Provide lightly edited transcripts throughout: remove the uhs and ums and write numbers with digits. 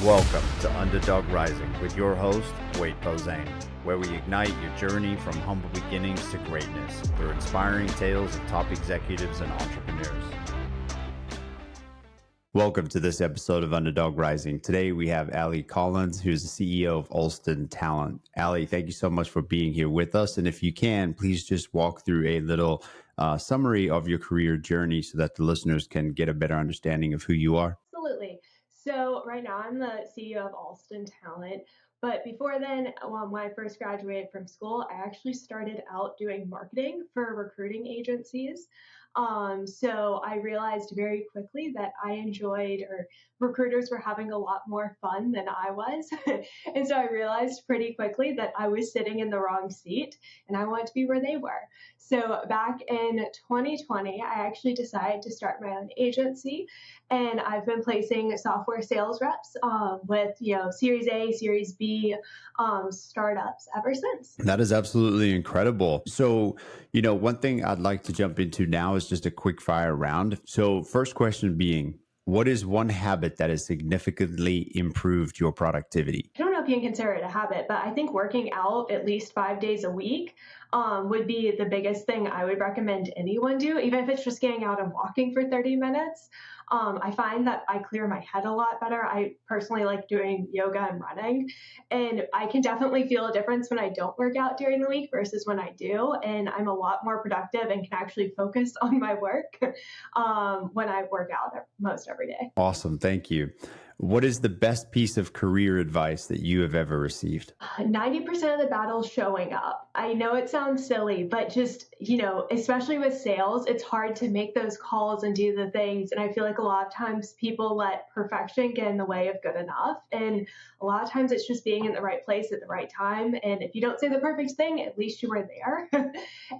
Welcome to Underdog Rising with your host, Wade Posehn, where we ignite your journey from humble beginnings to greatness through inspiring tales of top executives and entrepreneurs. Welcome to this episode of Underdog Rising. Today we have Collings, who's the CEO of Alston Talent. Ali, thank you so much for being here with us. And if you can, please just walk through a little summary of your career journey so that the listeners can get a better understanding of who you are. Absolutely. So right now I'm the CEO of Alston Talent. But before then, when I first graduated from school, I actually started out doing marketing for recruiting agencies. So I realized very quickly that I enjoyed, or recruiters were having a lot more fun than I was. And so I realized pretty quickly that I was sitting in the wrong seat and I wanted to be where they were. So back in 2020, I actually decided to start my own agency, and I've been placing software sales reps with Series A, Series B startups ever since. That is absolutely incredible. So, one thing I'd like to jump into now is just a quick fire round. So, first question being, what is one habit that has significantly improved your productivity? I don't know if you can consider it a habit, but I think working out at least 5 days a week would be the biggest thing I would recommend anyone do, even if it's just getting out and walking for 30 minutes. I find that I clear my head a lot better. I personally like doing yoga and running, and I can definitely feel a difference when I don't work out during the week versus when I do. And I'm a lot more productive and can actually focus on my work when I work out most every day. Awesome. Thank you. What is the best piece of career advice that you have ever received? 90% of the battle is showing up. I know it sounds silly, but just, especially with sales, it's hard to make those calls and do the things. And I feel like a lot of times people let perfection get in the way of good enough. And a lot of times it's just being in the right place at the right time. And if you don't say the perfect thing, at least you were there.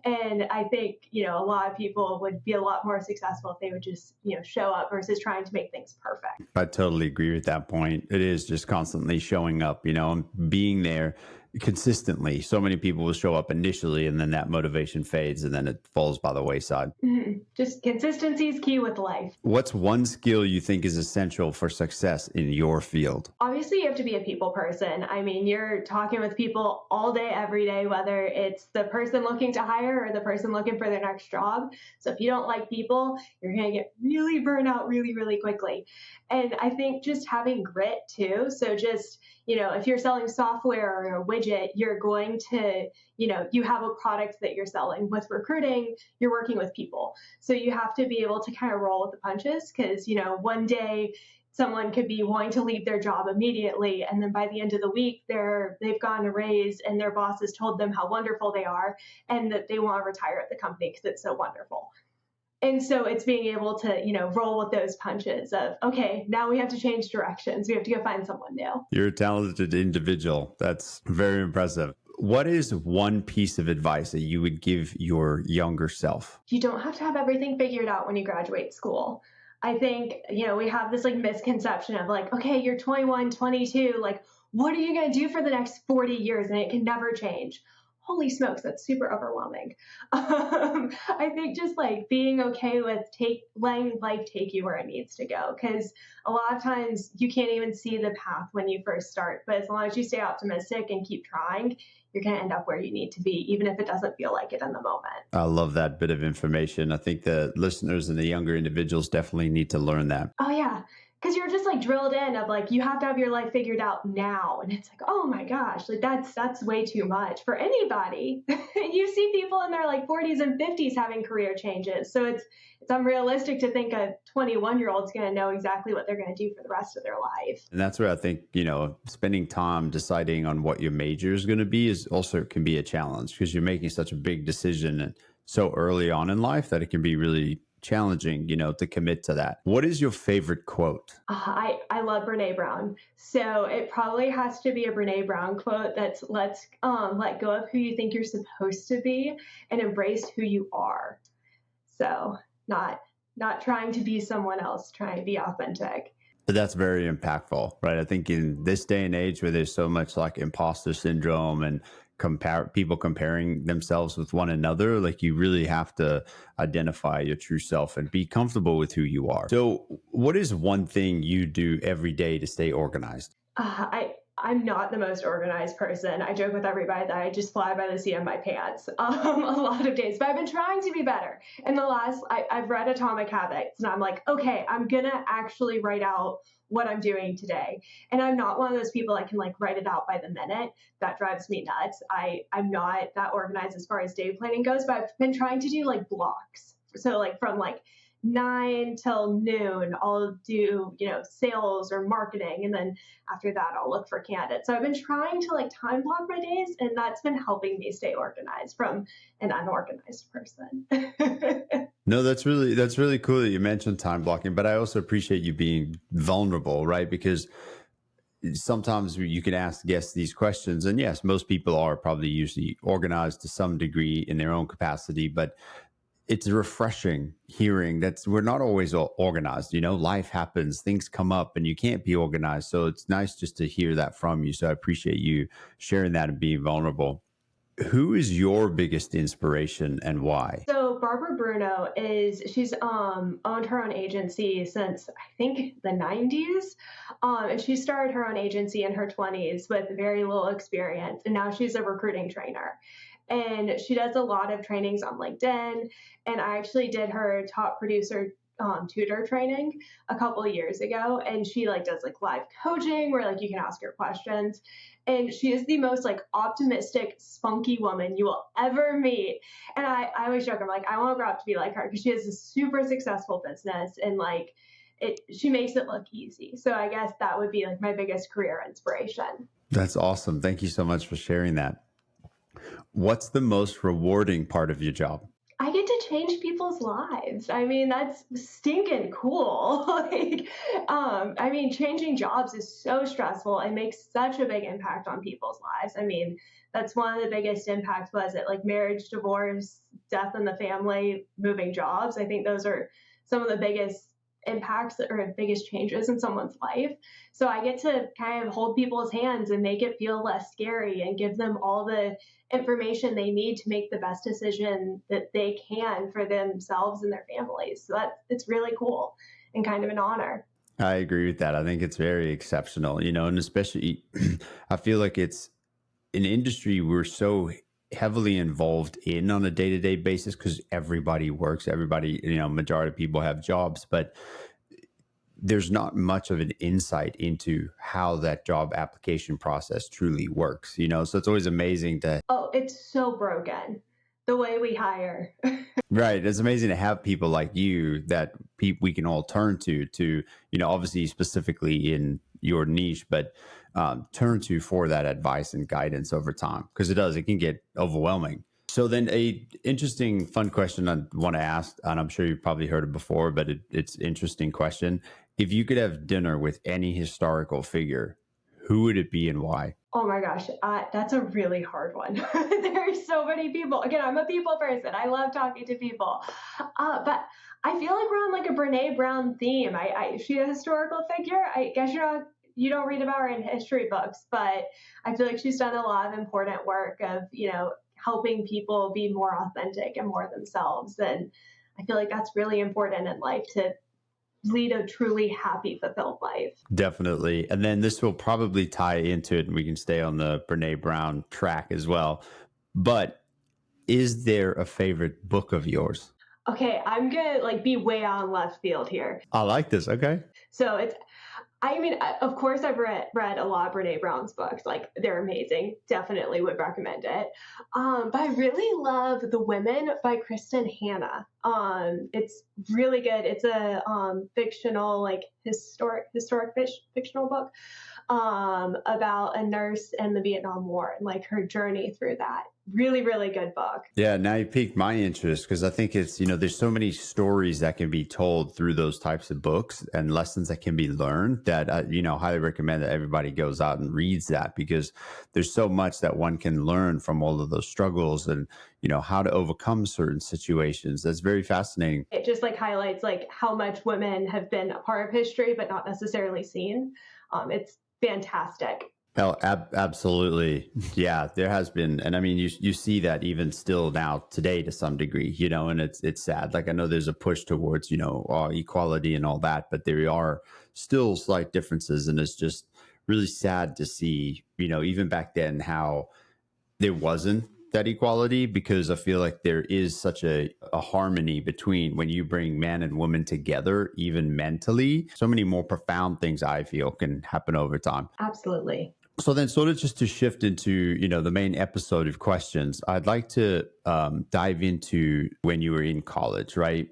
And I think, a lot of people would be a lot more successful if they would just, show up versus trying to make things perfect. I totally agree with that point. It is just constantly showing up, and being there consistently. So many people will show up initially and then that motivation fades and then it falls by the wayside. Mm-hmm. Just consistency is key with life. What's one skill you think is essential for success in your field? Obviously, you have to be a people person. I mean, you're talking with people all day, every day, whether it's the person looking to hire or the person looking for their next job. So if you don't like people, you're going to get really burnt out really, really quickly. And I think just having grit too. So just, if you're selling software or a widget, you're going to, you have a product that you're selling. With recruiting, you're working with people. So you have to be able to kind of roll with the punches because, one day someone could be wanting to leave their job immediately. And then by the end of the week, they've gotten a raise and their boss has told them how wonderful they are and that they want to retire at the company because it's so wonderful. And so it's being able to, roll with those punches of, okay, now we have to change directions. We have to go find someone new. You're a talented individual. That's very impressive. What is one piece of advice that you would give your younger self? You don't have to have everything figured out when you graduate school. I think, we have this misconception of okay, you're 21, 22, what are you going to do for the next 40 years? And it can never change. Holy smokes, that's super overwhelming. I think just being okay with letting life take you where it needs to go. Because a lot of times you can't even see the path when you first start. But as long as you stay optimistic and keep trying, you're going to end up where you need to be, even if it doesn't feel like it in the moment. I love that bit of information. I think the listeners and the younger individuals definitely need to learn that. Oh, yeah. Because you're just drilled in of you have to have your life figured out now. And it's oh my gosh, that's way too much for anybody. You see people in their 40s and 50s having career changes. So it's unrealistic to think a 21-year-old is going to know exactly what they're going to do for the rest of their life. And that's where I think, spending time deciding on what your major is going to be is also can be a challenge because you're making such a big decision so early on in life that it can be really challenging, to commit to that. What is your favorite quote? I love Brene Brown. So it probably has to be a Brene Brown quote that's let go of who you think you're supposed to be and embrace who you are. So not trying to be someone else, trying to be authentic. But that's very impactful, right? I think in this day and age where there's so much imposter syndrome and people comparing themselves with one another. Like you really have to identify your true self and be comfortable with who you are. So what is one thing you do every day to stay organized? I'm not the most organized person. I joke with everybody that I just fly by the seat of my pants a lot of days, but I've been trying to be better. In the last, I've read Atomic Habits, and I'm like, okay, I'm gonna actually write out what I'm doing today. And I'm not one of those people that can like write it out by the minute. That drives me nuts. I'm not that organized as far as day planning goes, but I've been trying to do like blocks. So like from like 9 till noon, I'll do, sales or marketing. And then after that, I'll look for candidates. So I've been trying to like time block my days, and that's been helping me stay organized from an unorganized person. No, that's really cool that you mentioned time blocking, but I also appreciate you being vulnerable, right? Because sometimes you can ask guests these questions, and yes, most people are probably usually organized to some degree in their own capacity, but it's refreshing hearing that we're not always all organized. Life happens, things come up, and you can't be organized. So it's nice just to hear that from you. So I appreciate you sharing that and being vulnerable. Who is your biggest inspiration and why? So Barbara Bruno she's owned her own agency since I think the 90s. And she started her own agency in her 20s with very little experience. And now she's a recruiting trainer. And she does a lot of trainings on LinkedIn. And I actually did her top producer tutor training a couple of years ago. And she like does like live coaching where like you can ask her questions. And she is the most like optimistic, spunky woman you will ever meet. And I always joke, I'm like, I want to grow up to be like her because she has a super successful business and like she makes it look easy. So I guess that would be like my biggest career inspiration. That's awesome. Thank you so much for sharing that. What's the most rewarding part of your job? I get to change people's lives. I mean, that's stinking cool. Changing jobs is so stressful and makes such a big impact on people's lives. I mean, that's one of the biggest impacts was it like marriage, divorce, death in the family, moving jobs. I think those are some of the biggest impacts or biggest changes in someone's life. So I get to kind of hold people's hands and make it feel less scary and give them all the information they need to make the best decision that they can for themselves and their families. So it's really cool and kind of an honor. I agree with that. I think it's very exceptional, and especially I feel like it's an industry we're so heavily involved in on a day-to-day basis because everybody works, everybody, majority of people have jobs, but there's not much of an insight into how that job application process truly works, so it's always amazing to. Oh, it's so broken the way we hire. Right. It's amazing to have people like you that we can all turn to, obviously specifically in your niche, but turn to for that advice and guidance over time because it can get overwhelming. So then a interesting, fun question I want to ask, and I'm sure you've probably heard it before, but it's an interesting question. If you could have dinner with any historical figure, who would it be and why? Oh my gosh, that's a really hard one. There are so many people. Again, I'm a people person. I love talking to people. But I feel like we're on like a Brene Brown theme. Is she a historical figure? I guess you don't read about her in history books, but I feel like she's done a lot of important work of, helping people be more authentic and more themselves. And I feel like that's really important in life to lead a truly happy, fulfilled life. Definitely. And then this will probably tie into it and we can stay on the Brene Brown track as well. But is there a favorite book of yours? Okay, I'm gonna like be way on left field here. I like this. Okay. So of course, I've read a lot of Brene Brown's books. Like, they're amazing. Definitely would recommend it. But I really love The Women by Kristen Hanna. It's really good. It's a fictional, like historic fictional book about a nurse in the Vietnam War and like her journey through that. Really, really good book. Yeah, now you piqued my interest because I think it's, there's so many stories that can be told through those types of books and lessons that can be learned that, highly recommend that everybody goes out and reads that because there's so much that one can learn from all of those struggles and, how to overcome certain situations. That's very fascinating. It just like highlights like how much women have been a part of history, but not necessarily seen. It's fantastic. Hell, absolutely. Yeah, there has been, and I mean, you see that even still now today to some degree, and it's sad. Like I know there's a push towards equality and all that, but there are still slight differences, and it's just really sad to see, even back then how there wasn't that equality because I feel like there is such a harmony between when you bring man and woman together, even mentally. So many more profound things I feel can happen over time. Absolutely. So then, sort of just to shift into the main episode of questions, I'd like to dive into when you were in college, right?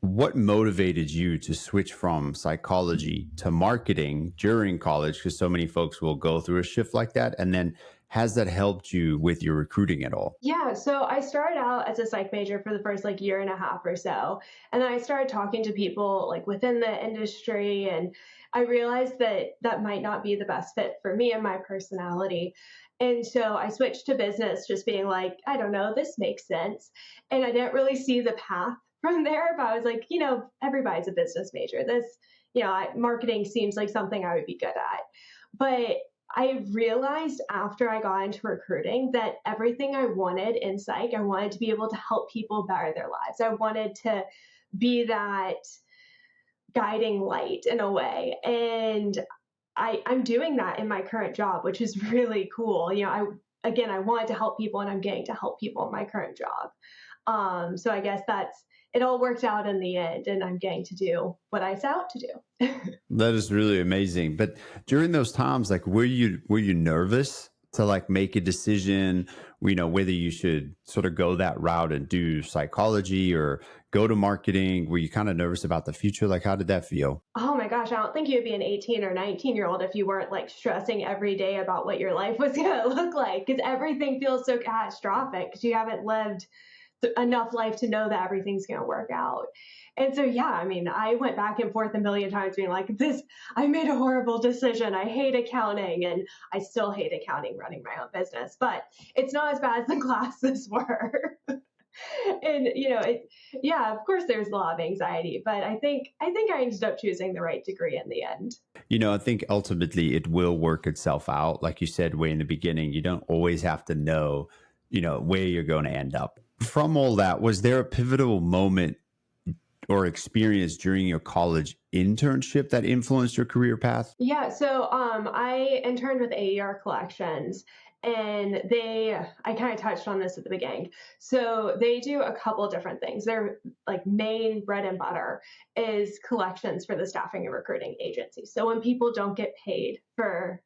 What motivated you to switch from psychology to marketing during college? Because so many folks will go through a shift like that, and then has that helped you with your recruiting at all? Yeah, so I started out as a psych major for the first like year and a half or so. And then I started talking to people like within the industry, and I realized that that might not be the best fit for me and my personality. And so I switched to business, just being like, I don't know, this makes sense. And I didn't really see the path from there, but I was like, everybody's a business major. Marketing seems like something I would be good at. But I realized after I got into recruiting that everything I wanted in psych, I wanted to be able to help people better their lives. I wanted to be that guiding light in a way. And I'm doing that in my current job, which is really cool. I wanted to help people and I'm getting to help people in my current job. So I guess that's it all worked out in the end and I'm getting to do what I set out to do. That is really amazing. But during those times, like, were you nervous to like make a decision, whether you should sort of go that route and do psychology or go to marketing? Were you kind of nervous about the future? Like, how did that feel? Oh my gosh, I don't think you'd be an 18 or 19-year-old if you weren't like stressing every day about what your life was going to look like because everything feels so catastrophic because you haven't lived enough life to know that everything's going to work out. And so, yeah, I mean, I went back and forth a million times being like, I made a horrible decision. I hate accounting. And I still hate accounting running my own business, but it's not as bad as the classes were. And, yeah, of course there's a lot of anxiety, but I think I ended up choosing the right degree in the end. I think ultimately it will work itself out. Like you said way in the beginning, you don't always have to know, where you're going to end up. From all that, was there a pivotal moment or experience during your college internship that influenced your career path? Yeah, so I interned with AER Collections, and I kind of touched on this at the beginning. So they do a couple different things. Their like main bread and butter is collections for the staffing and recruiting agency. So when people don't get paid for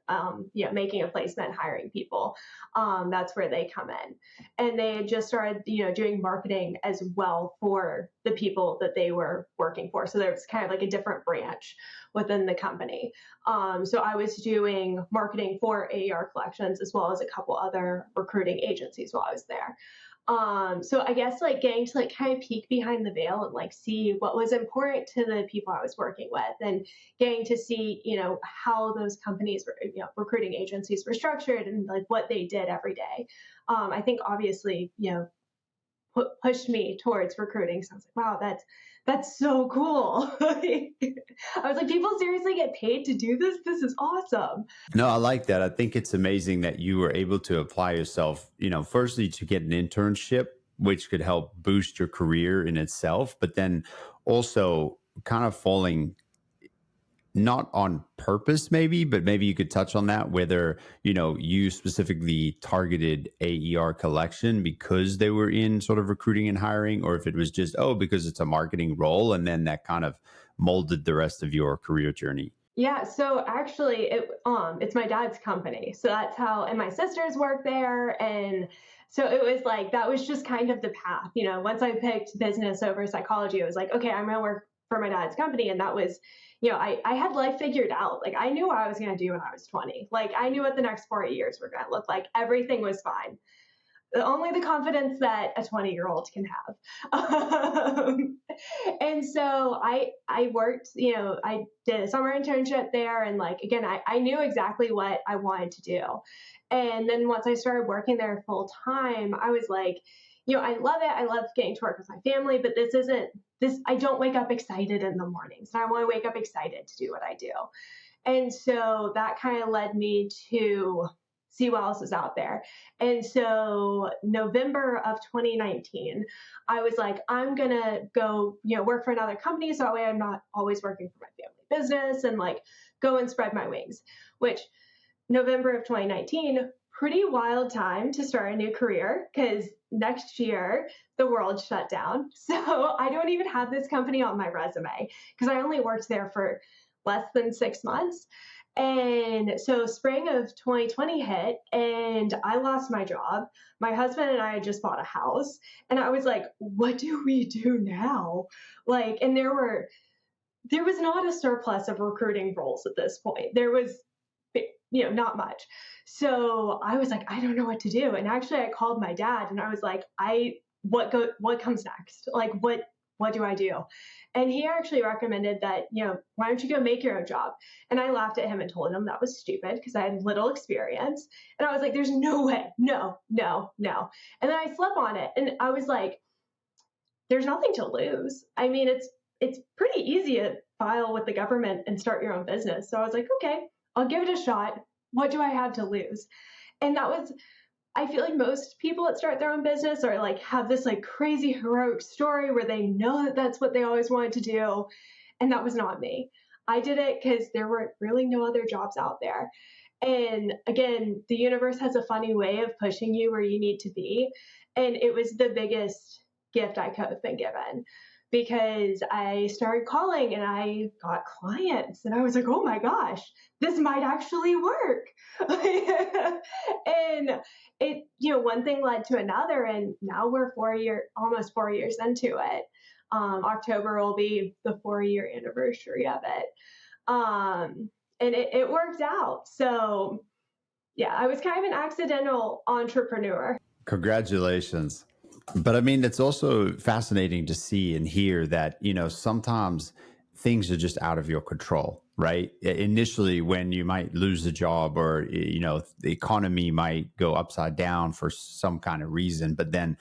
making a placement, hiring people, that's where they come in. And they had just started doing marketing as well for the people that they were working for. So there was kind of like a different branch within the company. So I was doing marketing for AER Collections as well as a couple other recruiting agencies while I was there. So I guess like getting to like kind of peek behind the veil and like see what was important to the people I was working with and getting to see, how those companies were, recruiting agencies were structured and like what they did every day. I think obviously, pushed me towards recruiting. So I was like, wow, that's so cool. I was like, people seriously get paid to do this? This is awesome. No, I like that. I think it's amazing that you were able to apply yourself, firstly to get an internship, which could help boost your career in itself, but then also kind of falling not on purpose, maybe, but maybe you could touch on that, whether, you specifically targeted AER collection because they were in sort of recruiting and hiring, or if it was just, oh, because it's a marketing role. And then that kind of molded the rest of your career journey. Yeah, so actually it's my dad's company. So that's how and my sisters work there and so it was like that was just kind of the path. Once I picked business over psychology, it was like, okay, I'm gonna work for my dad's company. And that was, I had life figured out. Like I knew what I was gonna do when I was 20. Like I knew what the next 4 years were gonna look like. Everything was fine. Only the confidence that a 20-year-old can have. And so I worked, I did a summer internship there. And like, again, I knew exactly what I wanted to do. And then once I started working there full time, I was like, I love it. I love getting to work with my family, but this isn't this. I don't wake up excited in the mornings. And I want to wake up excited to do what I do. And so that kind of led me to see what else is out there. And so November of 2019, I was like, I'm gonna go, work for another company so that way I'm not always working for my family business and like go and spread my wings. Which November of 2019, pretty wild time to start a new career because next year the world shut down. So I don't even have this company on my resume because I only worked there for less than 6 months. And so spring of 2020 hit and I lost my job. My husband and I had just bought a house and I was like, what do we do now? Like, and there was not a surplus of recruiting roles at this point. There was, not much. So I was like, I don't know what to do. And actually I called my dad and I was like, what comes next? Like, what do I do? And he actually recommended that, why don't you go make your own job? And I laughed at him and told him that was stupid because I had little experience. And I was like, there's no way. No, no, no. And then I slept on it. And I was like, there's nothing to lose. I mean, it's pretty easy to file with the government and start your own business. So I was like, okay, I'll give it a shot. What do I have to lose? And that was, I feel like most people that start their own business are like, have this like crazy heroic story where they know that that's what they always wanted to do. And that was not me. I did it because there were really no other jobs out there. And again, the universe has a funny way of pushing you where you need to be. And it was the biggest gift I could have been given because I started calling and I got clients and I was like, oh my gosh, this might actually work. And it, one thing led to another. And now we're almost 4 years into it. October will be the 4-year anniversary of it. And it worked out. So yeah, I was kind of an accidental entrepreneur. Congratulations. But I mean, it's also fascinating to see and hear that, sometimes things are just out of your control, right? Initially, when you might lose a job or, the economy might go upside down for some kind of reason, but then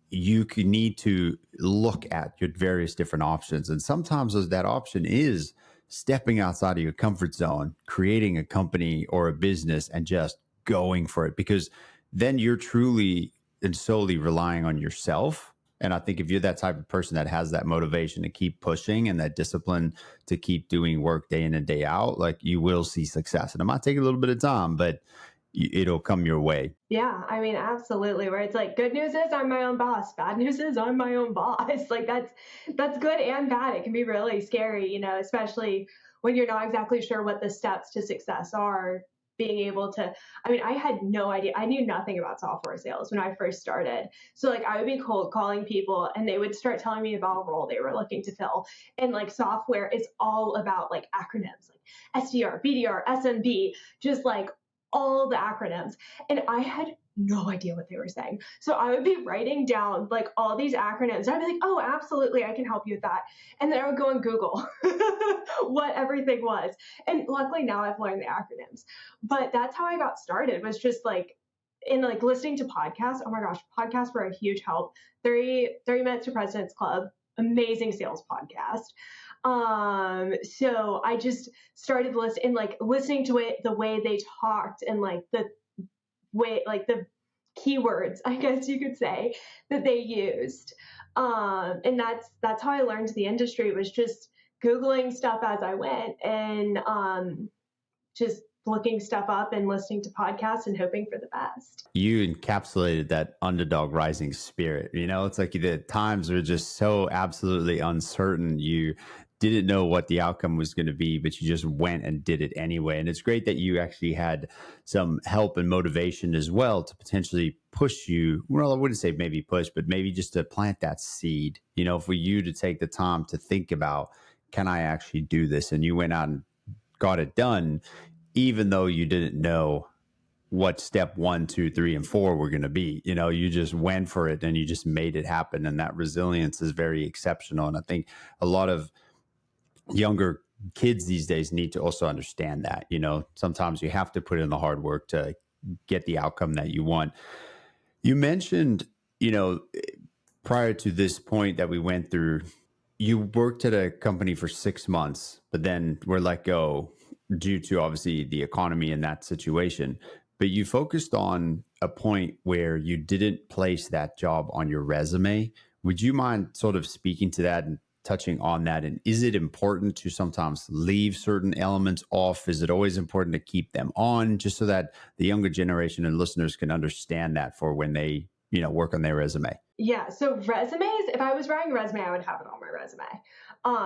you can need to look at your various different options. And sometimes that option is stepping outside of your comfort zone, creating a company or a business and just going for it, because then you're truly and solely relying on yourself. And I think if you're that type of person that has that motivation to keep pushing and that discipline to keep doing work day in and day out, like you will see success. And it might take a little bit of time, but it'll come your way. Yeah, I mean, absolutely. Where it's like, good news is I'm my own boss. Bad news is I'm my own boss. Like that's good and bad. It can be really scary, especially when you're not exactly sure what the steps to success are. Being able to, I mean, I had no idea. I knew nothing about software sales when I first started. So like I would be cold calling people and they would start telling me about a role they were looking to fill. And like software is all about like acronyms, like SDR, BDR, SMB, just like all the acronyms. And I had no idea what they were saying. So I would be writing down like all these acronyms. I'd be like, oh, absolutely, I can help you with that. And then I would go and Google what everything was. And luckily now I've learned the acronyms. But that's how I got started, was just like in like listening to podcasts. Oh my gosh, podcasts were a huge help. 30 Minutes to President's Club, amazing sales podcast. So I just started listening to it, the way they talked and like the way, like the keywords, I guess you could say, that they used. And that's how I learned the industry, was just Googling stuff as I went and just looking stuff up and listening to podcasts and hoping for the best. You encapsulated that underdog rising spirit. It's like the times are just so absolutely uncertain. You didn't know what the outcome was going to be, but you just went and did it anyway. And it's great that you actually had some help and motivation as well to potentially push you. Well, I wouldn't say maybe push, but maybe just to plant that seed, for you to take the time to think about, can I actually do this? And you went out and got it done, even though you didn't know what step 1, 2, 3, and 4 were going to be. You just went for it and you just made it happen. And that resilience is very exceptional. And I think a lot of younger kids these days need to also understand that, sometimes you have to put in the hard work to get the outcome that you want. You mentioned, prior to this point that we went through, you worked at a company for 6 months, but then were let go. due to obviously the economy in that situation. But you focused on a point where you didn't place that job on your resume. Would you mind sort of speaking to that and touching on that? And is it important to sometimes leave certain elements off? Is it always important to keep them on, just so that the younger generation and listeners can understand that for when they, work on their resume? Yeah. So resumes, if I was writing a resume, I would have it on my resume.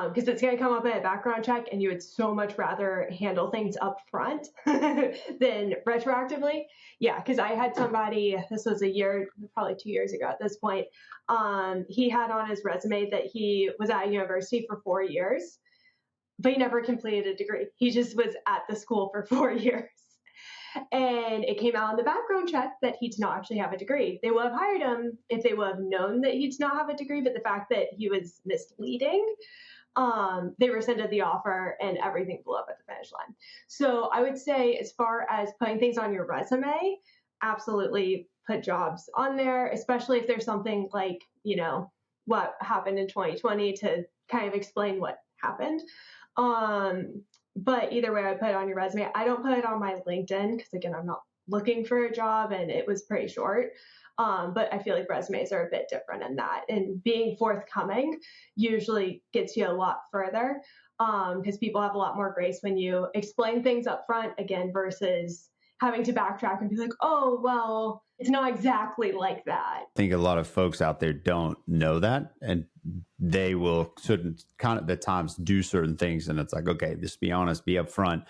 Because it's going to come up in a background check and you would so much rather handle things up front than retroactively. Yeah. Because I had somebody, this was a year, probably 2 years ago at this point. He had on his resume that he was at university for 4 years, but he never completed a degree. He just was at the school for 4 years. And it came out in the background check that he did not actually have a degree. They would have hired him if they would have known that he did not have a degree, but the fact that he was misleading, they rescinded the offer and everything blew up at the finish line. So I would say, as far as putting things on your resume, absolutely put jobs on there, especially if there's something like, what happened in 2020 to kind of explain what happened. But either way, I put it on your resume. I don't put it on my LinkedIn because, again, I'm not looking for a job and it was pretty short. But I feel like resumes are a bit different in that. And being forthcoming usually gets you a lot further because people have a lot more grace when you explain things up front, again, versus having to backtrack and be like, oh, well, it's not exactly like that. I think a lot of folks out there don't know that, and they will certain kind of at times do certain things, and it's like, okay, just be honest, be upfront,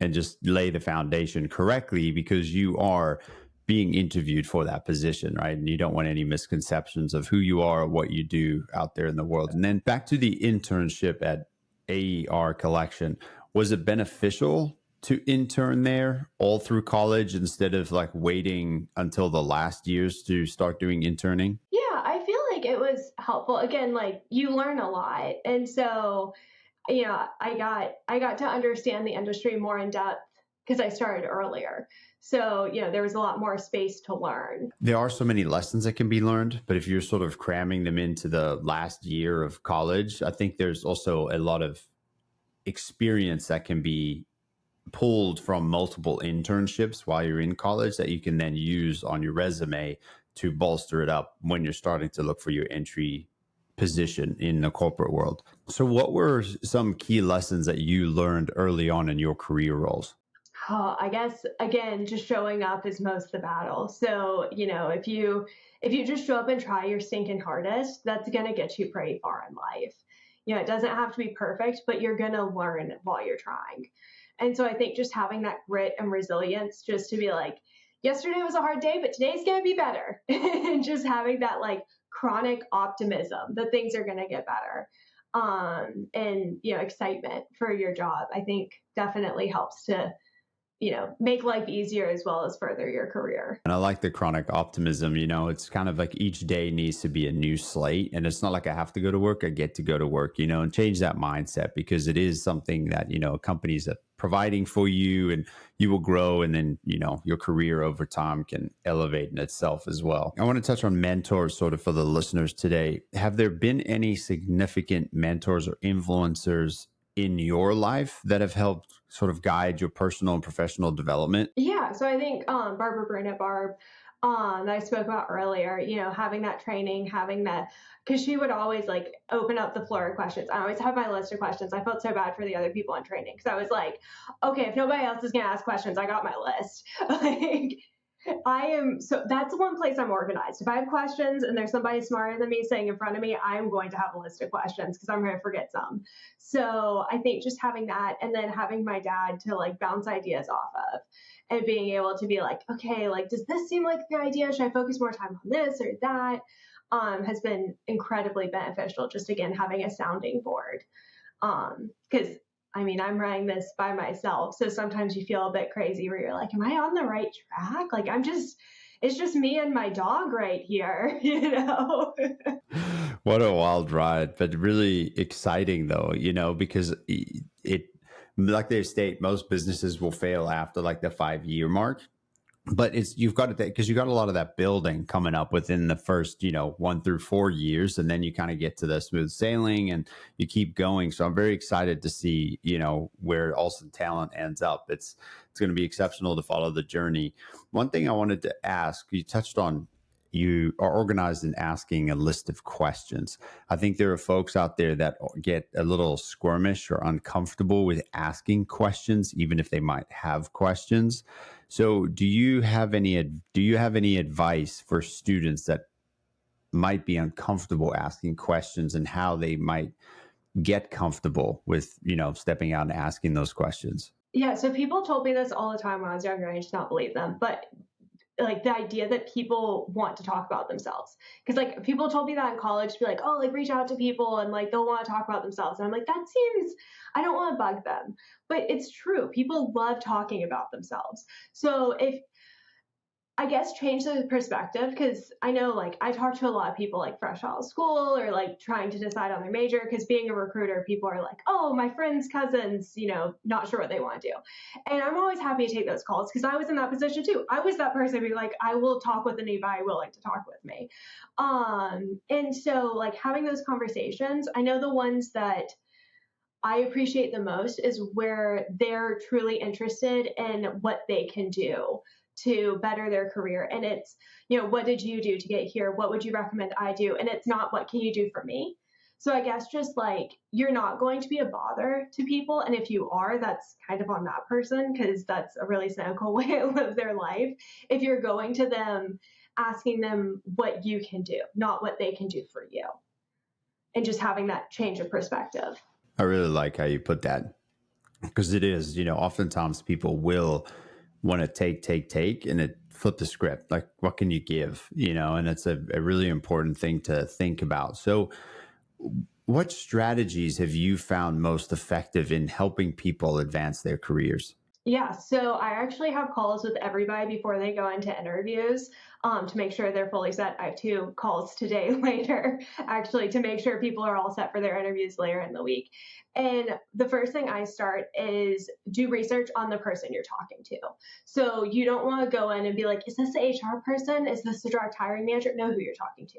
and just lay the foundation correctly because you are being interviewed for that position, right? And you don't want any misconceptions of who you are or what you do out there in the world. And then back to the internship at AER Collection, was it beneficial to intern there all through college instead of like waiting until the last years to start doing interning? Yeah, I feel like it was helpful. Again, like you learn a lot. And so, I got to understand the industry more in depth because I started earlier. So, there was a lot more space to learn. There are so many lessons that can be learned, but if you're sort of cramming them into the last year of college, I think there's also a lot of experience that can be pulled from multiple internships while you're in college that you can then use on your resume to bolster it up when you're starting to look for your entry position in the corporate world. So what were some key lessons that you learned early on in your career roles? I guess, again, just showing up is most of the battle. So, if you just show up and try your stinking hardest, that's going to get you pretty far in life. It doesn't have to be perfect, but you're going to learn while you're trying. And so I think just having that grit and resilience, just to be like, yesterday was a hard day, but today's going to be better. And just having that like chronic optimism that things are going to get better. And, excitement for your job, I think definitely helps to, make life easier as well as further your career. And I like the chronic optimism. It's kind of like each day needs to be a new slate. And it's not like I have to go to work, I get to go to work, and change that mindset because it is something that, companies are providing for you and you will grow. And then, your career over time can elevate in itself as well. I want to touch on mentors sort of for the listeners today. Have there been any significant mentors or influencers in your life that have helped sort of guide your personal and professional development? Yeah. So I think Barbara Burnett Barb that I spoke about earlier, having that training, having that, because she would always like open up the floor of questions. I always have my list of questions. I felt so bad for the other people in training because I was like, okay, if nobody else is going to ask questions, I got my list. Like, so that's one place I'm organized. If I have questions and there's somebody smarter than me sitting in front of me, I'm going to have a list of questions because I'm going to forget some. So I think just having that and then having my dad to like bounce ideas off of and being able to be like, okay, like, does this seem like a good idea? Should I focus more time on this or that? Has been incredibly beneficial. Just again, having a sounding board. Because I'm running this by myself. So sometimes you feel a bit crazy where you're like, am I on the right track? Like, it's just me and my dog right here, What a wild ride, but really exciting though, because it, like they state, most businesses will fail after like the 5-year mark. but it's you've got to because you got a lot of that building coming up within the first 1 through 4 years, and then you kind of get to the smooth sailing and you keep going. So I'm very excited to see where Alston Talent ends up. It's going to be exceptional to follow the journey. One thing I wanted to ask, you touched on, you are organized in asking a list of questions. I think there are folks out there that get a little squirmish or uncomfortable with asking questions, even if they might have questions. So, do you have any advice for students that might be uncomfortable asking questions, and how they might get comfortable with, stepping out and asking those questions? Yeah, so people told me this all the time when I was younger, and I just not believe them. But like the idea that people want to talk about themselves, because like people told me that in college, to be like, oh, like reach out to people and like they'll want to talk about themselves, and I'm like, that seems, I don't want to bug them, but it's true, people love talking about themselves. So if, I guess, change the perspective, because I know like I talk to a lot of people like fresh out of school or like trying to decide on their major, because being a recruiter, people are like, oh, my friend's cousins, not sure what they want to do. And I'm always happy to take those calls, because I was in that position too. I was that person being like, I will talk with anybody willing to talk with me. And so like having those conversations, I know the ones that I appreciate the most is where they're truly interested in what they can do to better their career. And it's, what did you do to get here? What would you recommend I do? And it's not, what can you do for me? So I guess just like, you're not going to be a bother to people. And if you are, that's kind of on that person, because that's a really cynical way to live their life. If you're going to them, asking them what you can do, not what they can do for you. And just having that change of perspective. I really like how you put that, because it is, oftentimes people will want to take, and it flip the script. Like, what can you give? And it's a really important thing to think about. So, what strategies have you found most effective in helping people advance their careers? Yeah, so I actually have calls with everybody before they go into interviews, to make sure they're fully set. I have 2 calls today later, actually, to make sure people are all set for their interviews later in the week. And the first thing I start is do research on the person you're talking to. So you don't want to go in and be like, is this the HR person? Is this the direct hiring manager? Know who you're talking to.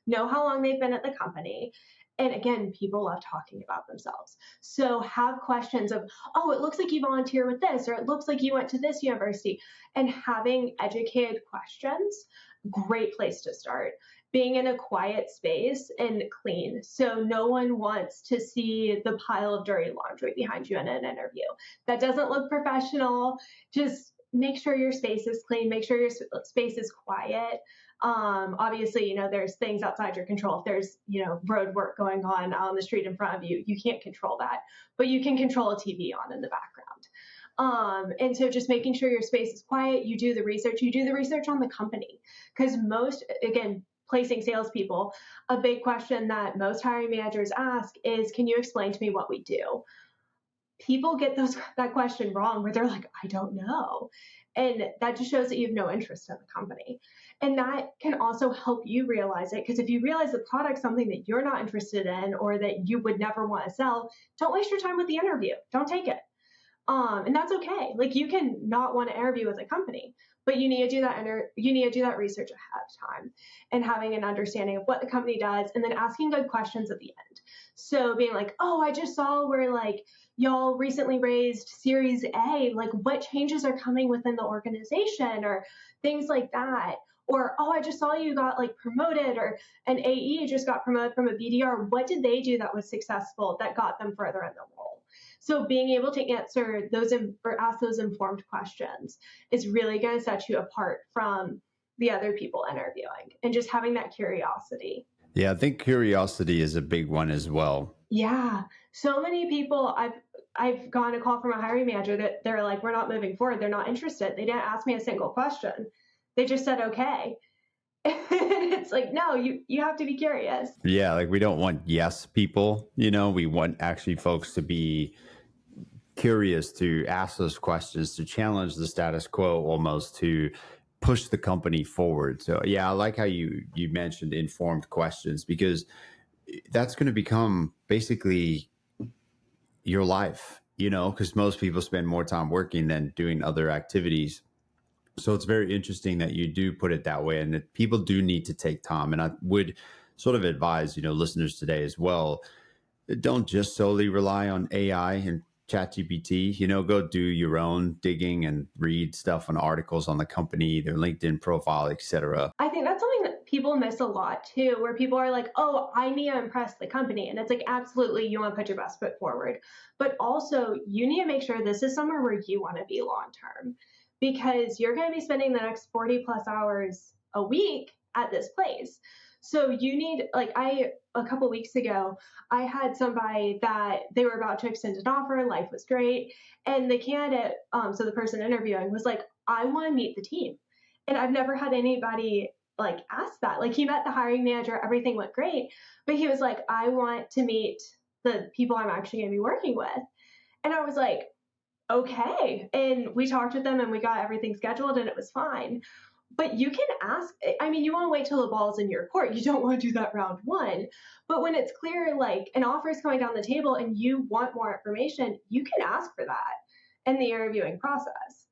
Know how long they've been at the company. And again, people love talking about themselves. So have questions of, oh, it looks like you volunteer with this, or it looks like you went to this university. And having educated questions, great place to start. Being in a quiet space and clean. So no one wants to see the pile of dirty laundry behind you in an interview. That doesn't look professional. Just make sure your space is clean, make sure your space is quiet. Obviously, there's things outside your control. If there's, road work going on the street in front of you, you can't control that, but you can control a TV on in the background. And so just making sure your space is quiet, you do the research on the company. Because most, again, placing salespeople, a big question that most hiring managers ask is, can you explain to me what we do? People get that question wrong, where they're like, I don't know. And that just shows that you have no interest in the company. And that can also help you realize it, because if you realize the product's something that you're not interested in or that you would never want to sell, don't waste your time with the interview. Don't take it. And that's okay. Like, you can not want to interview with a company, but you need to do that research ahead of time, and having an understanding of what the company does, and then asking good questions at the end. So being like, oh, I just saw where like y'all recently raised Series A, like what changes are coming within the organization, or things like that. Or, oh, I just saw you got like promoted, or an AE just got promoted from a BDR. What did they do that was successful that got them further in the role? So being able to answer those or ask those informed questions is really going to set you apart from the other people interviewing, and just having that curiosity. Yeah, I think curiosity is a big one as well. Yeah. So many people, I've gotten a call from a hiring manager that they're like, we're not moving forward. They're not interested. They didn't ask me a single question. They just said, okay. And it's like, no, you have to be curious. Yeah, like we don't want yes people, we want actually folks to be curious, to ask those questions, to challenge the status quo, almost to push the company forward. So yeah, I like how you mentioned informed questions, because that's going to become basically your life, because most people spend more time working than doing other activities. So it's very interesting that you do put it that way, and that people do need to take time. And I would sort of advise, listeners today as well, don't just solely rely on AI and ChatGPT. Go do your own digging and read stuff on articles on the company, their LinkedIn profile, etc. I think that's something that people miss a lot too, where people are like, oh, I need to impress the company. And it's like, absolutely, you want to put your best foot forward. But also, you need to make sure this is somewhere where you want to be long term, because you're going to be spending the next 40 plus hours a week at this place. So you need, like, a couple weeks ago, I had somebody that they were about to extend an offer, life was great. And the candidate, so the person interviewing was like, I want to meet the team. And I've never had anybody like ask that. Like, he met the hiring manager, everything went great, but he was like, I want to meet the people I'm actually going to be working with. And I was like, okay. And we talked with them and we got everything scheduled and it was fine. But you can ask, I mean, you want to wait till the ball's in your court. You don't want to do that round one. But when it's clear, like an offer is coming down the table and you want more information, you can ask for that in the interviewing process.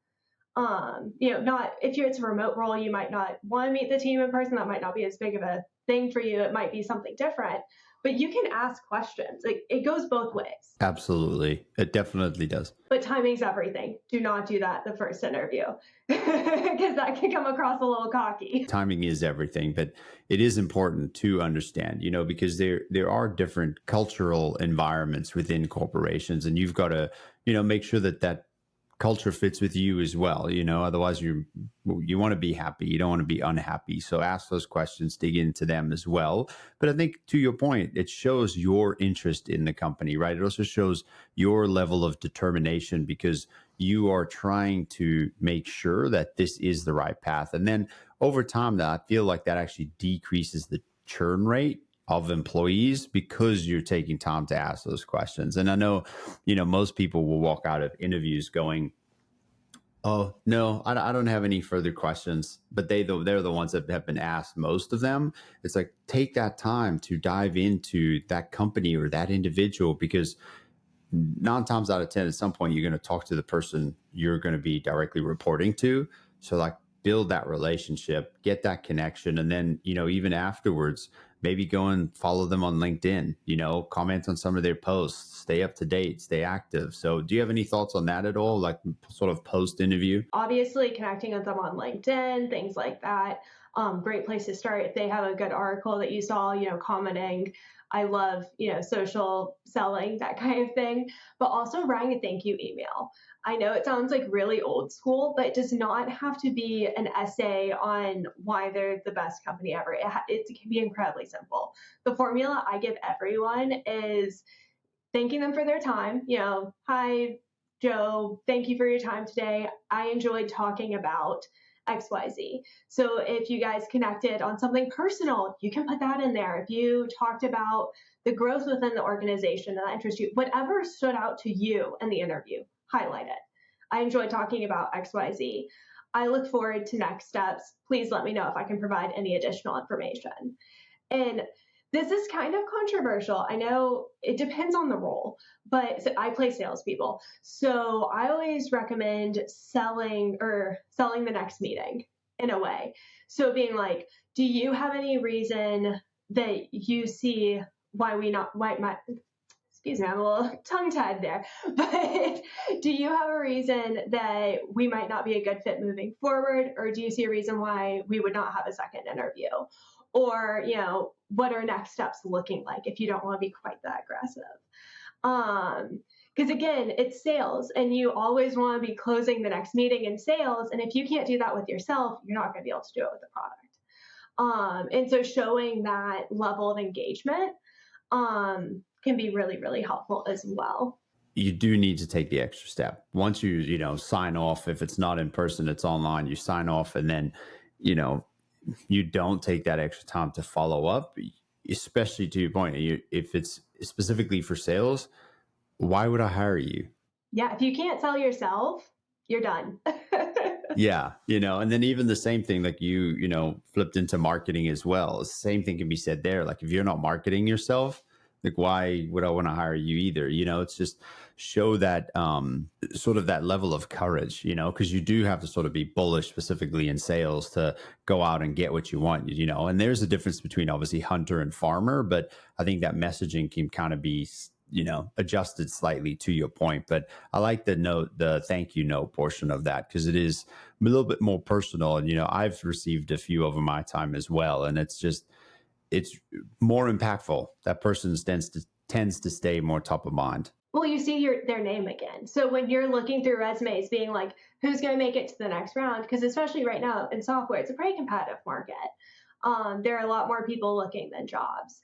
Not if it's a remote role, you might not want to meet the team in person. That might not be as big of a thing for you. It might be something different, but you can ask questions. Like, it goes both ways. Absolutely. It definitely does. But timing's everything. Do not do that the first interview because that can come across a little cocky. Timing is everything, but it is important to understand, because there are different cultural environments within corporations, and you've got to, make sure that culture fits with you as well. Otherwise you want to be happy, you don't want to be unhappy. So ask those questions, dig into them as well. But I think, to your point, it shows your interest in the company, right? It also shows your level of determination, because you are trying to make sure that this is the right path. And then over time, that I feel like that actually decreases the churn rate of employees, because you're taking time to ask those questions. And I know, most people will walk out of interviews going, oh, no, I don't have any further questions. But they're the ones that have been asked, most of them. It's like, take that time to dive into that company or that individual, because 9 times out of 10, at some point, you're going to talk to the person you're going to be directly reporting to. So like, build that relationship, get that connection. And then, even afterwards, maybe go and follow them on LinkedIn, comment on some of their posts, stay up to date, stay active. So do you have any thoughts on that at all? Like, sort of post interview? Obviously, connecting with them on LinkedIn, things like that. Great place to start. If they have a good article that you saw, commenting. I love, social selling, that kind of thing, but also writing a thank you email. I know it sounds like really old school, but it does not have to be an essay on why they're the best company ever. It can be incredibly simple. The formula I give everyone is thanking them for their time. Hi, Joe, thank you for your time today. I enjoyed talking about XYZ. So if you guys connected on something personal, you can put that in there. If you talked about the growth within the organization that interests you, whatever stood out to you in the interview, highlight it. I enjoyed talking about XYZ. I look forward to next steps. Please let me know if I can provide any additional information. And this is kind of controversial. I know it depends on the role, but I play salespeople. So I always recommend selling the next meeting in a way. So being like, do you have any reason that you see why excuse me, I'm a little tongue-tied there, but do you have a reason that we might not be a good fit moving forward? Or do you see a reason why we would not have a second interview? Or, what are next steps looking like if you don't want to be quite that aggressive? Because again, it's sales and you always want to be closing the next meeting in sales. And if you can't do that with yourself, you're not going to be able to do it with the product. And so showing that level of engagement can be really, really helpful as well. You do need to take the extra step. Once you sign off, if it's not in person, it's online, you sign off, and then, you don't take that extra time to follow up, especially to your point. If it's specifically for sales, why would I hire you? Yeah. If you can't sell yourself, you're done. Yeah. And then even the same thing, like you flipped into marketing as well. The same thing can be said there. Like, if you're not marketing yourself, Like, why would I want to hire you either? It's just show that sort of that level of courage, because you do have to sort of be bullish, specifically in sales, to go out and get what you want, and there's a difference between obviously hunter and farmer, but I think that messaging can kind of be adjusted slightly to your point. But I like the thank you note portion of that, because it is a little bit more personal. And I've received a few over my time as well, and it's more impactful. That person tends to stay more top of mind. Well, you see their name again. So when you're looking through resumes, being like, who's going to make it to the next round? Because especially right now in software, it's a pretty competitive market. There are a lot more people looking than jobs.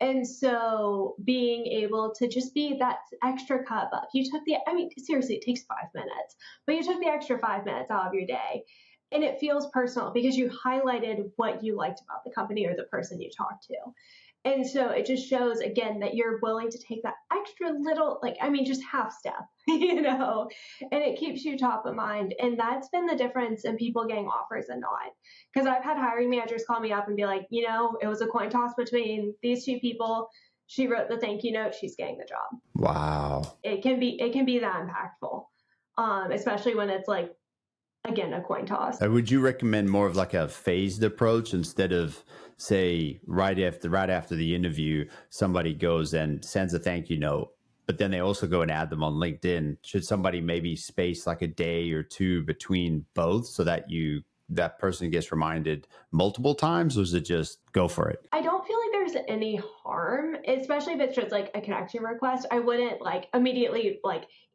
And so being able to just be that extra cut buck, seriously, it takes 5 minutes, but you took the extra 5 minutes out of your day, and it feels personal because you highlighted what you liked about the company or the person you talked to. And so it just shows, again, that you're willing to take that extra little, just half step, and it keeps you top of mind. And that's been the difference in people getting offers and not. Because I've had hiring managers call me up and be like, it was a coin toss between these two people. She wrote the thank you note. She's getting the job. Wow. It can be that impactful, especially when it's like, again, a coin toss. Would you recommend more of like a phased approach instead of, say, right after the interview, somebody goes and sends a thank you note, but then they also go and add them on LinkedIn? Should somebody maybe space like a day or two between both so that that person gets reminded multiple times, or is it just go for it? I don't feel like there's any harm, especially if it's just like a connection request. I wouldn't immediately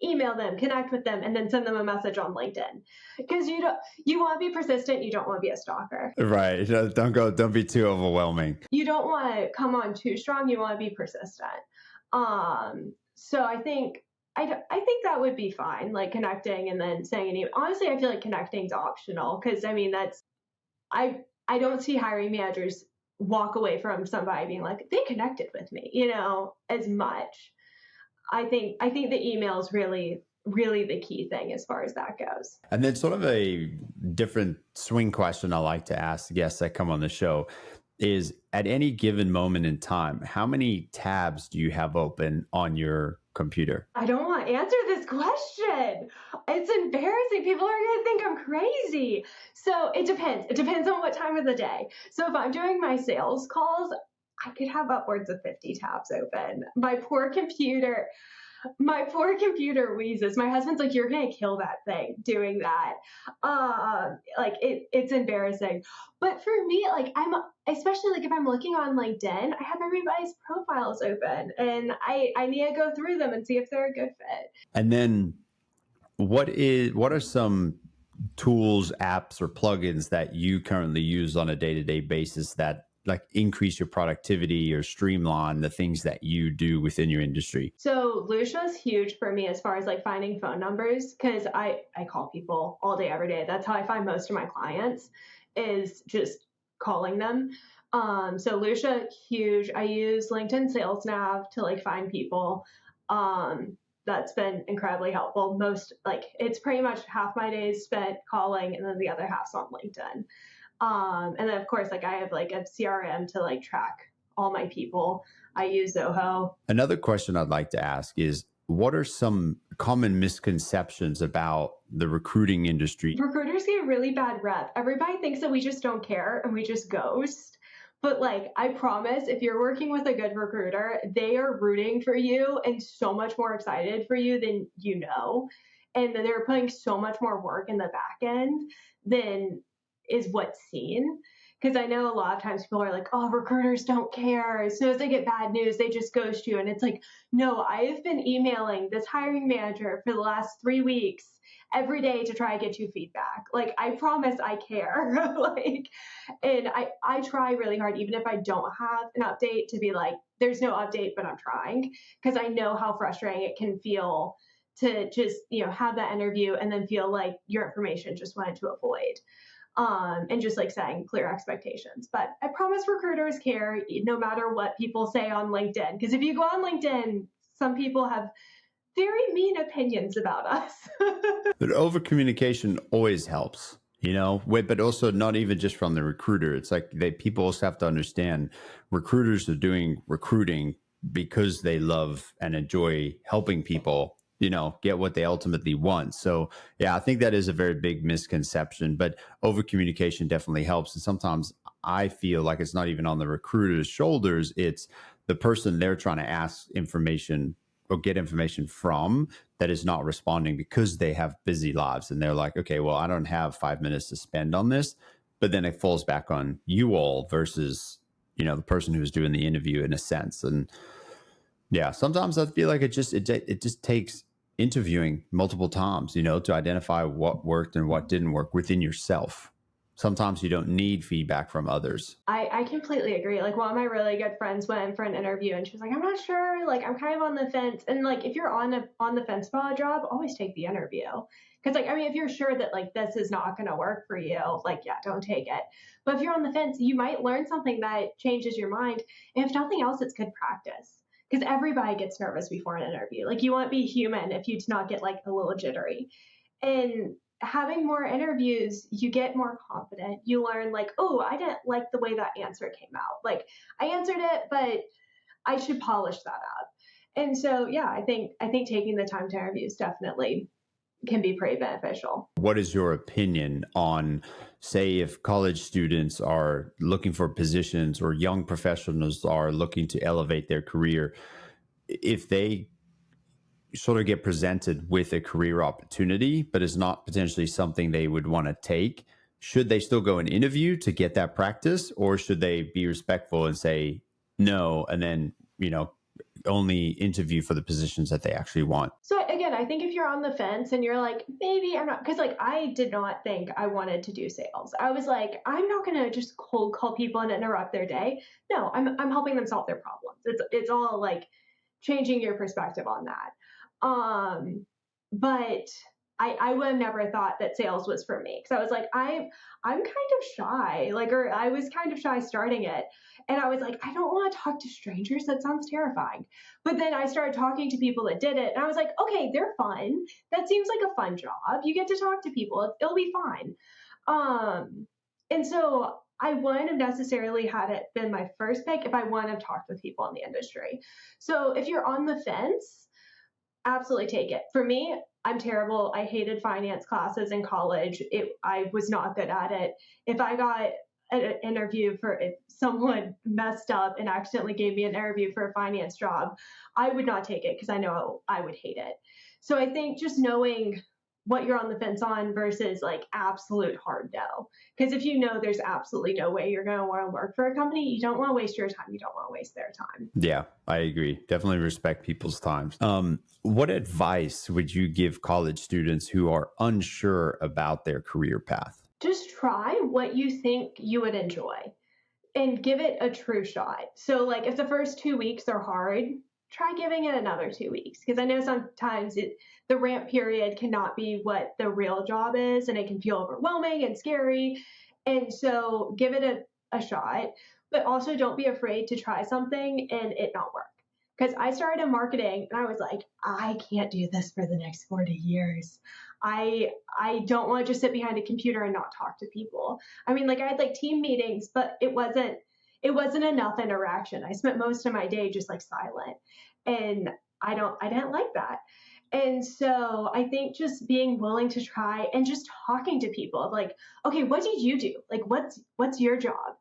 email them, connect with them, and then send them a message on LinkedIn, because you want to be persistent. You don't want to be a stalker. Right. Don't be too overwhelming. You don't want to come on too strong. You want to be persistent. So I think that would be fine, connecting and then saying an email. Honestly, I feel like connecting is optional, because I don't see hiring managers walk away from somebody being like, they connected with me, as much. I think the email is really, really the key thing as far as that goes. And then sort of a different swing question I like to ask guests that come on the show is, at any given moment in time, how many tabs do you have open on your computer? I don't want to answer this question. It's embarrassing. People are going to think I'm crazy. So it depends. It depends on what time of the day. So if I'm doing my sales calls, I could have upwards of 50 tabs open. My poor computer wheezes. My husband's like, you're going to kill that thing doing that. It's embarrassing. But for me, especially if I'm looking on LinkedIn, I have everybody's profiles open, and I need to go through them and see if they're a good fit. And then what are some tools, apps, or plugins that you currently use on a day-to-day basis that increase your productivity or streamline the things that you do within your industry? So Lucia is huge for me as far as finding phone numbers, because I call people all day, every day. That's how I find most of my clients, is just calling them. So Lucia, huge. I use LinkedIn Sales Nav to find people. That's been incredibly helpful. It's pretty much half my days spent calling, and then the other half's on LinkedIn. And then of course, I have a CRM to track all my people. I use Zoho. Another question I'd like to ask is, what are some common misconceptions about the recruiting industry? Recruiters get a really bad rep. Everybody thinks that we just don't care and we just ghost. But I promise, if you're working with a good recruiter, they are rooting for you and so much more excited for you than you know. And they're putting so much more work in the back end than is what's seen. Because I know a lot of times people are like, oh, recruiters don't care. As soon as they get bad news, they just ghost you. And it's like, no, I've been emailing this hiring manager for the last 3 weeks every day to try to get you feedback. I promise I care. And I try really hard, even if I don't have an update, to be like, there's no update, but I'm trying. Because I know how frustrating it can feel to just, have that interview and then feel like your information just went into a void. And just setting clear expectations. But I promise recruiters care no matter what people say on LinkedIn. Because if you go on LinkedIn, some people have very mean opinions about us. But over communication always helps, but also not even just from the recruiter. It's people also have to understand recruiters are doing recruiting because they love and enjoy helping people, get what they ultimately want. So, yeah, I think that is a very big misconception, but over communication definitely helps. And sometimes I feel like it's not even on the recruiter's shoulders, it's the person they're trying to ask information or get information from that is not responding because they have busy lives. And they're like, okay, well, I don't have 5 minutes to spend on this. But then it falls back on you all versus, the person who's doing the interview in a sense. And yeah, sometimes I feel like it just takes interviewing multiple times, to identify what worked and what didn't work within yourself. Sometimes you don't need feedback from others. I completely agree. Like one of my really good friends went in for an interview and she was like, I'm not sure. Like I'm kind of on the fence. And like if you're on the fence about a job, always take the interview. Because like I mean, if you're sure that like this is not going to work for you, like yeah, don't take it. But if you're on the fence, you might learn something that changes your mind. And if nothing else, it's good practice. Because everybody gets nervous before an interview. Like you want to be human if you do not get like a little jittery. And having more interviews, you get more confident. You learn like, oh, I didn't like the way that answer came out. Like I answered it, but I should polish that up. And so, yeah, I think taking the time to interviews definitely can be pretty beneficial. What is your opinion on, say, if college students are looking for positions or young professionals are looking to elevate their career, if they sort of get presented with a career opportunity, but it's not potentially something they would want to take, should they still go and interview to get that practice, or should they be respectful and say no, and then, only interview for the positions that they actually want? So again, I think if you're on the fence and you're like, maybe I'm not, because like I did not think I wanted to do sales. I was like, I'm not gonna just cold call people and interrupt their day. No, I'm helping them solve their problems. It's all like changing your perspective on that. But I would have never thought that sales was for me because I was like, I'm kind of shy, like, or I was kind of shy starting it. And I was like, I don't want to talk to strangers. That sounds terrifying. But then I started talking to people that did it. And I was like, okay, they're fun. That seems like a fun job. You get to talk to people. It'll be fine. And so I wouldn't have necessarily had it been my first pick if I wouldn't have talked with people in the industry. So if you're on the fence, absolutely take it. For me, I'm terrible. I hated finance classes in college. I was not good at it. If I got an interview for if someone messed up and accidentally gave me an interview for a finance job, I would not take it because I know I would hate it. So I think just knowing what you're on the fence on versus like absolute hard no. Because if you know there's absolutely no way you're going to want to work for a company, you don't want to waste your time. You don't want to waste their time. Yeah, I agree. Definitely respect people's times. What advice would you give college students who are unsure about their career path? Just try what you think you would enjoy and give it a true shot. So, like, if the first 2 weeks are hard, try giving it another 2 weeks. Because I know sometimes the ramp period cannot be what the real job is, and it can feel overwhelming and scary. And so, give it a shot, but also don't be afraid to try something and it not work. Because I started in marketing and I was like, I can't do this for the next 40 years. I don't want to just sit behind a computer and not talk to people. I mean, like I had like team meetings, but it wasn't enough interaction. I spent most of my day just like silent. And I didn't like that. And so I think just being willing to try and just talking to people of like, okay, what did you do? Like what's your job?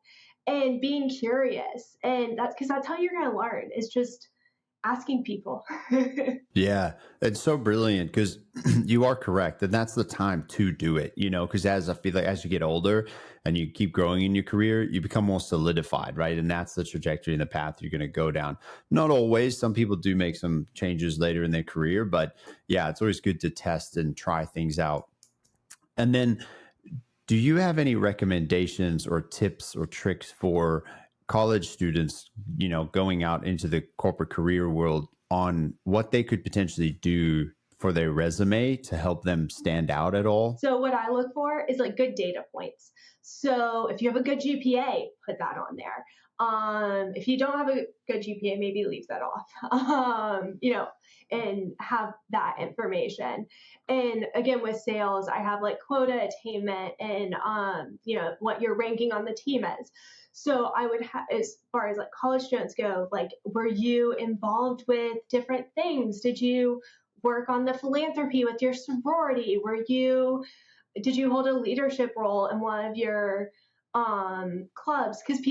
And being curious. And that's how you're gonna learn, is just asking people. Yeah, it's so brilliant because you are correct. And that's the time to do it, because as I feel like as you get older and you keep growing in your career, you become more solidified, right? And that's the trajectory and the path you're going to go down. Not always. Some people do make some changes later in their career, but yeah, it's always good to test and try things out. And then, do you have any recommendations or tips or tricks for college students, going out into the corporate career world on what they could potentially do for their resume to help them stand out at all? So what I look for is like good data points. So if you have a good GPA, put that on there. If you don't have a good GPA, maybe leave that off. and have that information. And again, with sales, I have like quota attainment and, what your ranking on the team is. So I would have, as far as like college students go, like, were you involved with different things? Did you work on the philanthropy with your sorority? Did you hold a leadership role in one of your clubs? Because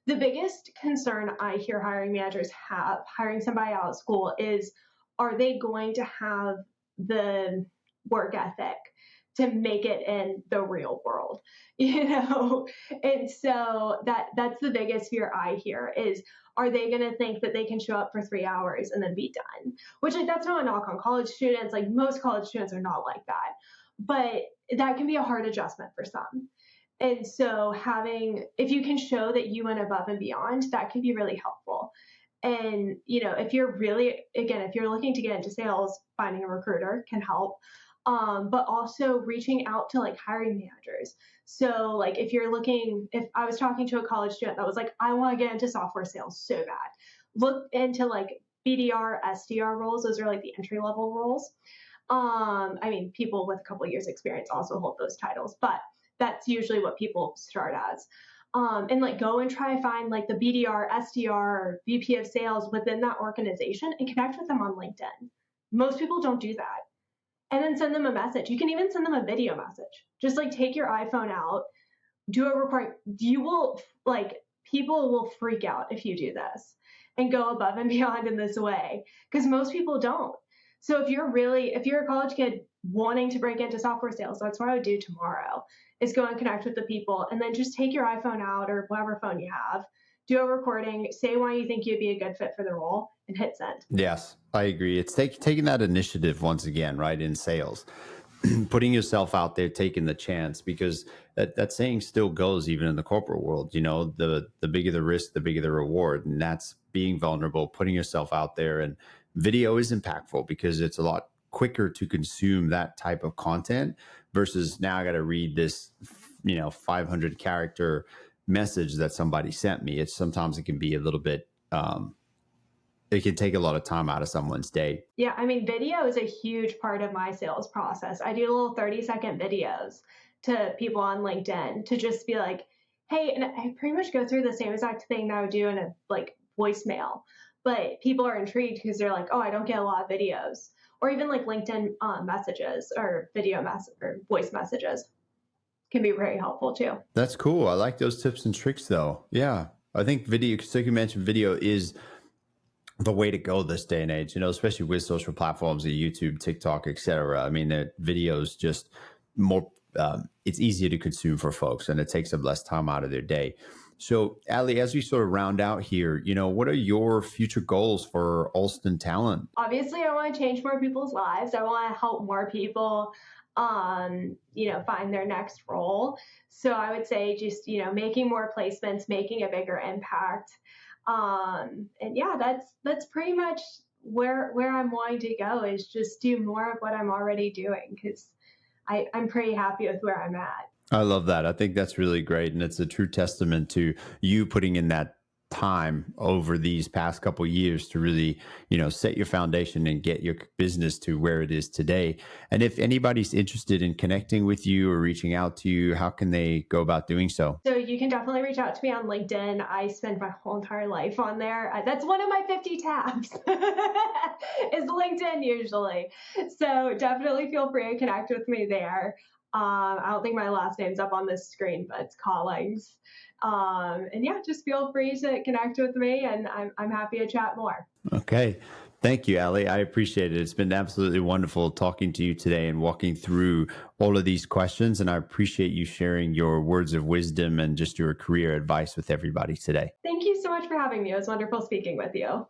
the biggest concern I hear hiring managers have hiring somebody out of school is, are they going to have the work ethic to make it in the real world? And so that's the biggest fear I hear is, are they going to think that they can show up for 3 hours and then be done? Which, like, that's not a knock on college students. Like, most college students are not like that, but that can be a hard adjustment for some. And so if you can show that you went above and beyond, that can be really helpful. And, if you're looking to get into sales, finding a recruiter can help. But also reaching out to like hiring managers. So like, if I was talking to a college student that was like, I want to get into software sales so bad, look into like BDR, SDR roles. Those are like the entry level roles. People with a couple of years experience also hold those titles, but that's usually what people start as. And like, go and try to find like the BDR, SDR, or VP of sales within that organization and connect with them on LinkedIn. Most people don't do that. And then send them a message. You can even send them a video message. Just like, take your iPhone out, do a record. People will freak out if you do this and go above and beyond in this way, because most people don't. So if you're a college kid wanting to break into software sales, that's what I would do tomorrow, is go and connect with the people, and then just take your iPhone out or whatever phone you have, do a recording, say why you think you'd be a good fit for the role, and hit send. Yes, I agree. It's taking that initiative once again, right, in sales, putting yourself out there, taking the chance, because that saying still goes even in the corporate world. The bigger the risk, the bigger the reward, and that's being vulnerable, putting yourself out there. And video is impactful because it's a lot quicker to consume that type of content versus now I got to read this, 500 character message that somebody sent me. Sometimes it can be a little bit, it can take a lot of time out of someone's day. Yeah, video is a huge part of my sales process. I do little 30-second videos to people on LinkedIn to just be like, hey, and I pretty much go through the same exact thing that I would do in a like voicemail, but people are intrigued because they're like, oh, I don't get a lot of videos, or even like LinkedIn messages or or voice messages can be very helpful too. That's cool. I like those tips and tricks though. Yeah. I think video, so you mentioned video is the way to go this day and age, especially with social platforms like YouTube, TikTok, etc. The video is just more, it's easier to consume for folks and it takes them less time out of their day. So, Ali, as we sort of round out here, what are your future goals for Alston Talent? Obviously, I want to change more people's lives. I want to help more people, find their next role. So I would say just, making more placements, making a bigger impact. And yeah, that's pretty much where I'm wanting to go, is just do more of what I'm already doing, because I'm pretty happy with where I'm at. I love that. I think that's really great. And it's a true testament to you putting in that time over these past couple of years to really, set your foundation and get your business to where it is today. And if anybody's interested in connecting with you or reaching out to you, how can they go about doing so? So you can definitely reach out to me on LinkedIn. I spend my whole entire life on there. That's one of my 50 tabs is LinkedIn usually. So definitely feel free to connect with me there. I don't think my last name's up on this screen, but it's Collings. And yeah, just feel free to connect with me, and I'm happy to chat more. Okay. Thank you, Ali. I appreciate it. It's been absolutely wonderful talking to you today and walking through all of these questions. And I appreciate you sharing your words of wisdom and just your career advice with everybody today. Thank you so much for having me. It was wonderful speaking with you.